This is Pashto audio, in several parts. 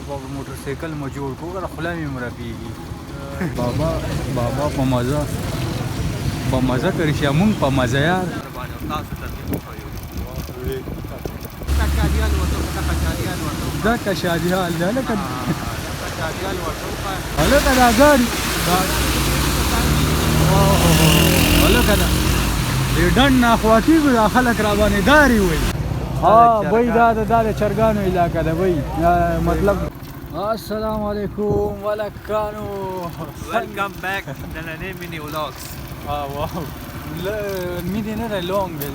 په موټرسایکل مو جوړ کړو ګوره خوله مې مرپېږي بابا په مزه کړي چې مونږ په مزه یار دا کشادیال دا لکه هلکه دا ګاډي هلکه دا د ډنډ نه خوا کېږو دا خلک راباندې داري وایي بھائی دا د چرګانو علاقه ده بھائی مطلب السلام علیکم ولکانو Welcome back to the mini vlogs. واو مینی نه ده لونګ دی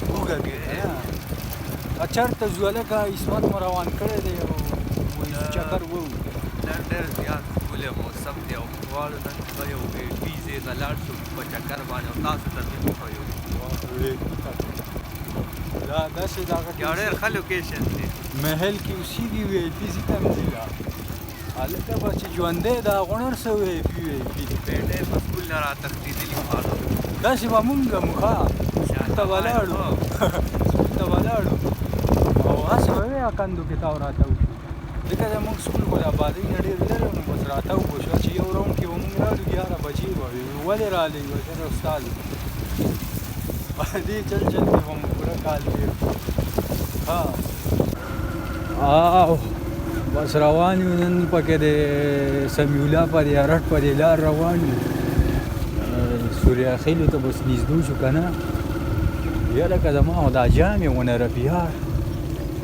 اوږه دی چېرته ځو هلکه عصمت مو روان کړی دی او چکر ووو نن ډېر زیات ښکلی موسم دی او موږ غواړو نن به یو ډیزې ته لاړ شو په چکر باندې او تاسو ته مې وښیو دا داسې دغه یو ډېر ښه لوکیشن دی محل کې اوسېږي وی آی پي ځي ته نه ځي دا هلکه بس چې ژوندی دا غوڼر څه وی آی پي دی پیډې په سکول نه راتښتېدلي خالو داسې به مونږ هم ښه سکول ته ولاړو او هسې به وی کندو کې تاو راتاو شو ځکه زمونږ سکول خو د آبادۍ نه ډېر لرې نو بس راتاو به شو چې یو راوند کې به مونږ راغلو 11 بجې به وي ولې راغلی وشر استاد دې چل کې به مونږ پوره کال تېر او بس روان یو نن پکې د سمیع الله پر یارټ پرې لار روان یو سوریه خیلو ته بس نږدې شو که نه یا لکه زما خو دا جامې ونه رپیار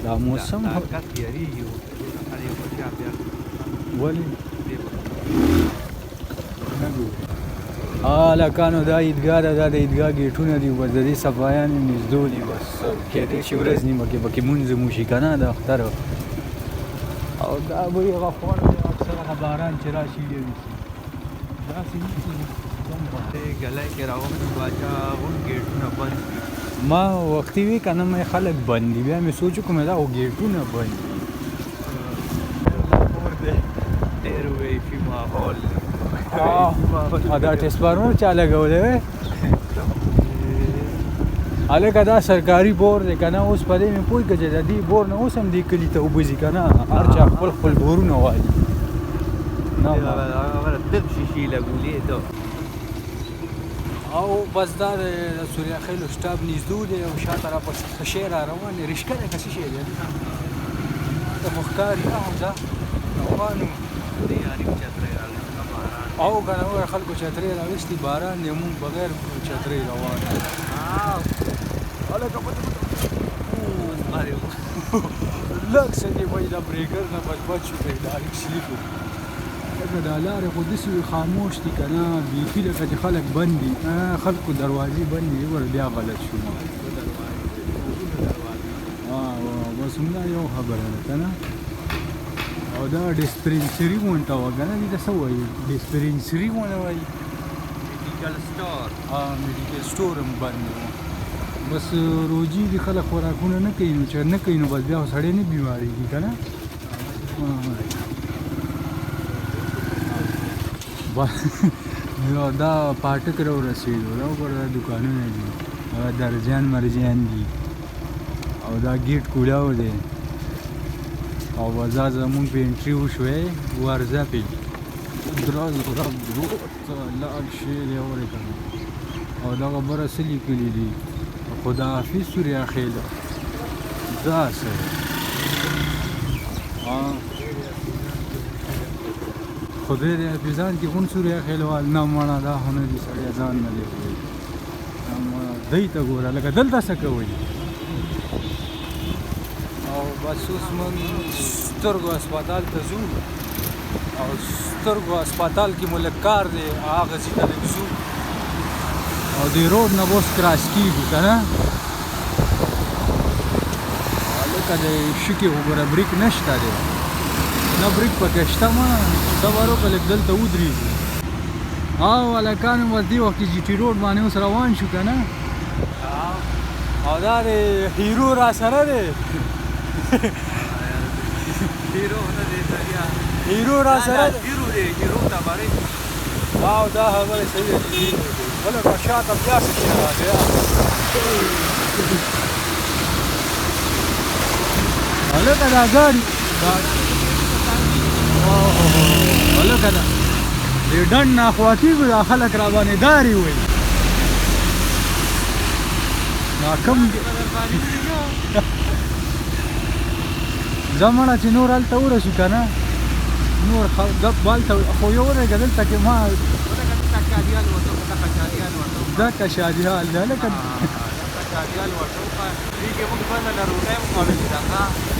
دا موسم کس یارېږي ولې هلکانو دا عیدګاه ده دا د عیدګاه ګیټونه دي بس د دې صفایان یې نږدې دي بس کېدای شي ورځ نیمه کې پکې مونځ وشي که نه د اختر او دا به یې هغه خواړه اکثر هغه باران چې راشي ډېر وشي داسې ګلی کې راوښتو باچا غون ګیټونه بند ما وختي وی که نه مې خلک بند دي بیا مې سوچ وکړو مې دا خو ګیټونه بند دي ډېر ویفي ماحول دا ټسپارمر چا لګولی وی هلکه دا سرکاري بور دی که نه اوس په دې مې پوه کړه چې د دې بور نه اوس هم دې کلي ته اوبه ځي که نه هر چا خپل بورونه والي دب شیشې لګولې ده او بس دا د سوریه خیلو شټاب نږدې دی او شاته راپسې ښه شی را روان دی رشکه دی که څه شی دی ته خو ښکاري دا روان وو او که نه وګوره خلکو چترۍ راویستي باران دی مونږ بغیر چترۍ روان هلکه لږ څه دی وایي دا بریکر نه بچ شو دی ډایرکټ سلیپ لکه دا لارې خو داسې خاموش دي که نه بیخي لکه چې خلک بند دي خلکو دروازې بند دي وګوره بیا غلط شو بس همدا یو خبره ده که نه او دا ډسپرینسري غونټه وه که نه دې ته څه وایي ډسپرینسري ونه وایي میډیکل سټور هم بند و بس روجي دي خلک خوراکونه نه کوي نو چې نه کوي نو بس بیا خو سړی نه بیمارېږي که نه دا پاټک راورسېدو دا وګوره دا دوکانونه دي درجان مرجان دي او دا ګیټ کولاو دی او وزا زمونږ په انټري وشوی ورځه پې دراز غرب ورته لاړ شی دی اورې که نه او دغه بره څه لیکلي دي خداحافظ سوریه خیله دا څه خدای دې حافظان کې خون سوریه خیلوال نه مړه دا خو نه دي سړی ځان نه دی کوي دی ته ګوره لکه دلته څه کوئ او بس اوس موږ سترګو هسپتال ته ځو او سترګو هسپتال کې مو لږ کار دی هغه ځای ته لږ ځو او دې روډ نه به اوس کراس کېږو که نه هلکه د شکې خو ګوره بریک نشته دی نه بریک پکې شته ما صبر وکړه لږ دلته ودرېږو او هلکانو بس دې وخت کې جي ټي روډ باندې اوس روان شو که نه او دا د هیرو را سره دی هیرو را سره او دا خبره صحیح ده بله که شاته بیا څه شی راځي هلکه دا ګاډي هلکه دا دې ډنډ نه اخوا کېږو دا خلک را باندې داري وایي دا کوم زه مړه چې نور هلته ورسو که نه نور هلته خو یو ورېږه دلته کې ما دکه شادیال دی هلکه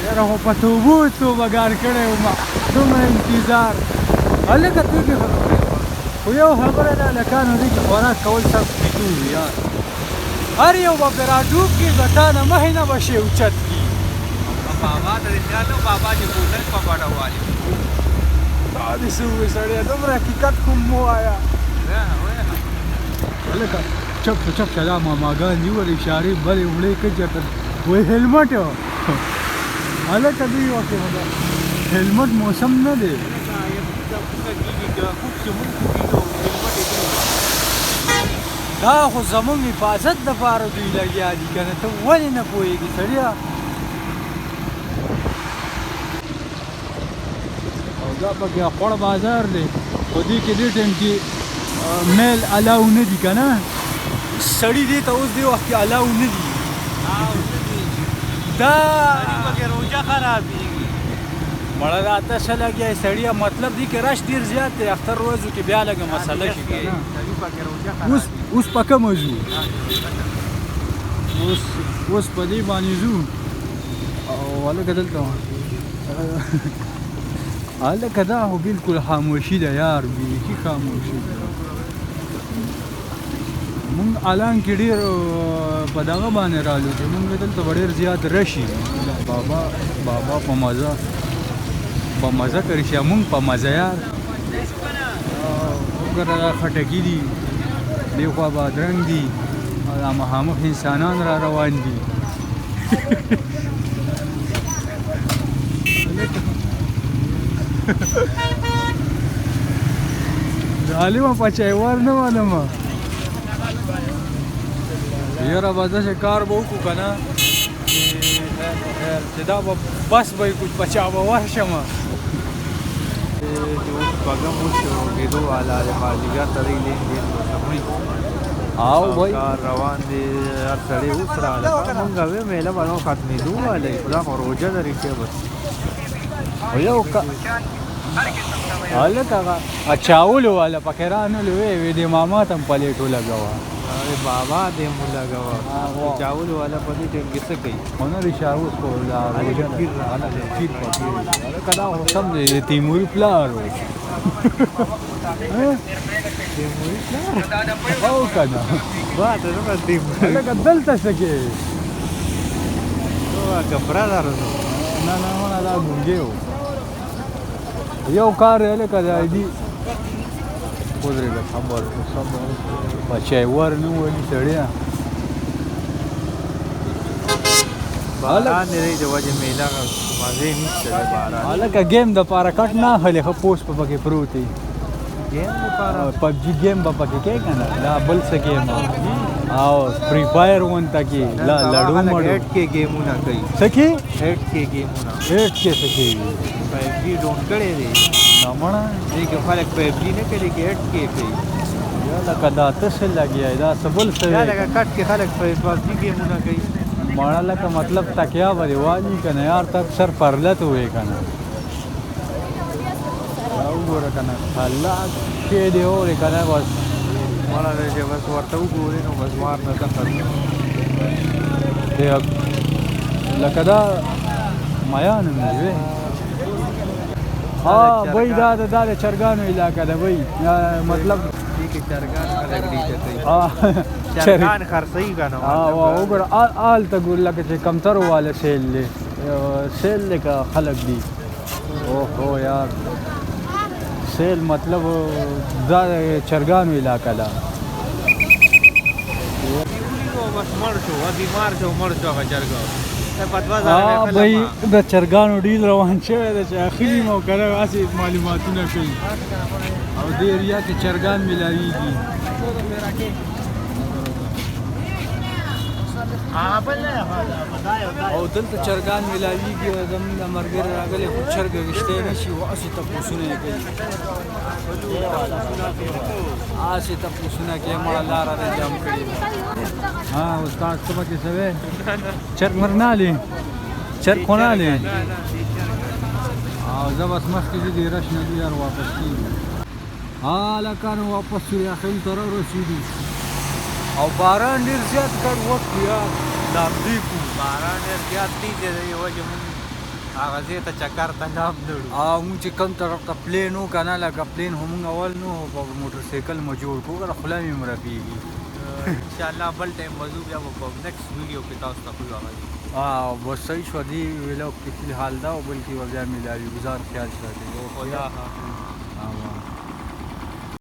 یاره خو په توبو توبهګار کړی وم دومره انتظار هلکه توکې خو یو خبره ده هلکانو دې کې خوراک کول سخت پیټو وي یار هر یو به پرې راډوب کړي د تا نه مخې نه به شی اوچت کړي بابا ته دې خیال نه بابا چې بوتل په غاړه والي دا دې څه ووایي سړیه دومره حقیقت خو مو وایه هلکه چپ شه دا ماماګان دي ور اشارې بلې وړې که چېرته وایي هیلمټ یو هلکه دوی وخت هیلمټ موسم نه دی دا خو زموږ حفاظت دپاره دوی لګیا دي که نه ته ولې نه پوهېږې سړیه او دا پکې خوړ بازار دی خو دې کې دې ټایم کې میل الاو نه دي که نه سړي دې ته اوس دې وخت کې الاو نه دي دا روژه خرابېږي مړه راته ښه لګیا سړیه مطلب دی کې رش ډېر زیات دی اختر ورځو کې بیا لږه مسله شي که نه اوس په کومه ځو اوس په دې باندې ځو او هلکه دلته هلکه دا خو بلکل خاموشي ده یار بیخي خاموشي ده مونږ الان کې ډېر په دغه باندې رالو چې مونږ دلته به ډېر زیات رشي بابا په مزه کوي چې مونږ په مزه یار وګوره دا خټکي دي دې خوا بادرنګ دي او دا مخامخ انسانان را روان دي ظالمه په چایوار نه معلومه یاره به داسې کار به وکړو که نه چې دا به بس به یې کچ بچا به ورشم شپږم وشروعېدو والا دی مازدیګر ته دی لین دین سموي او بھائی روان دی هر سړی اوس راغلی مونږ وې میله به نو ختمېدو والی خو دا خو روژه ده رښتیا بس یو هلکه هغه اچاولو والا پکې رانهلو وې دې ماما ته هم پلیټ ولګوه بابا دې مو لګوه چاولو والا په دې ټیم کې څه کوي خو نه رښتیا اوس خو پیر هلکه دا خو سم دی تیموري پلار و تیموري پلار او که نه هلکه دلته څه کې برادر نه دا ګونګې و یو کار دی هلکه د ایدي ودرېږه صبر بچی ور نه ولي سړیه باران دی د وجې میله مزې نشته د باران هلکه ګیم دپاره کټ نه اخلې ښه پوسټ به پکې پروت وي ګیم دپاره پبجي ګیم به پکې کوې که نه دا بل څه ګیم او فری فایر غونته کې لډو مډو هیډ کې ګیمونه کوي څه کې هیډ کې ګیمونه هیډ کې څه کېږي 5G ډاون کړی دی نه مړه دې کې خلک 5G نه کوي کې هیډ کې کوي یا لکه دا ته څه لګیا دا څه بل څه یا لکه کټ کې خلک 5G ګیمونه کوي مړه لکه مطلب تکیا به دې والي که نه یار ته سر پرلت ووې که نه وګوره که نه الله کې دې اورې که نه بس مړه دی چې بس ورته وګورې نو بس مار نه دخل لکه دا میان هم دی بھائی دا د چرګانو علاقه ده بھائی مطلب دې کې چرګان خلک ډېر کوي چرګان خرڅوي که نه وګوره هلته ګور لکه چې کمترو والا سیل دی سیل دی که خلک دي اوهو یار سیل مطلب دا د چرګانو علاقه ده بس مړ شو بیمار شو مړ شو هغه چرګه بھائی د چرګانو ډیل روان شوی دی چې اخلي مو که نه هسې معلوماتونه کوي او دې ایریا کې چرګان میلاویږي او دلته چرګان ملاویږي او زموږ د ملګري راغلي خو چرګ ویشتی نه شي او هسې تپوسونه یې کوي هسې تپوسونه کوي مړه لاره نه جام کړې ها استاد څه پکې سوی چرګ مرنالې چرګ خو نالې او زه بس مخکې چې دې رش نه دي یار واپس کېږي هلکانو واپس سوریاخیل ته رارسېدو او باران ډېر زیات ګډ وکړو یار لامدوی کو باران ډېر زیات دی د دې وجې مونږ هغه ځای ته چکر ته نه لاړو او مونږ چې کوم طرف ته پلین و که نه لکه پلین خو مونږ اول نو په موټر سایکل مو جوړ کړو که خوله مې م رپېږي انشاءالله بل ټایم به ځو بیا به په نیکسټ ویډیو کې تاسو ته ښیو هغه بس صحیح شوه دې ویلاګ کې فی الحال دا او بلکې به بیا میلاوي ګزار خیال ساتئ خدا حافظ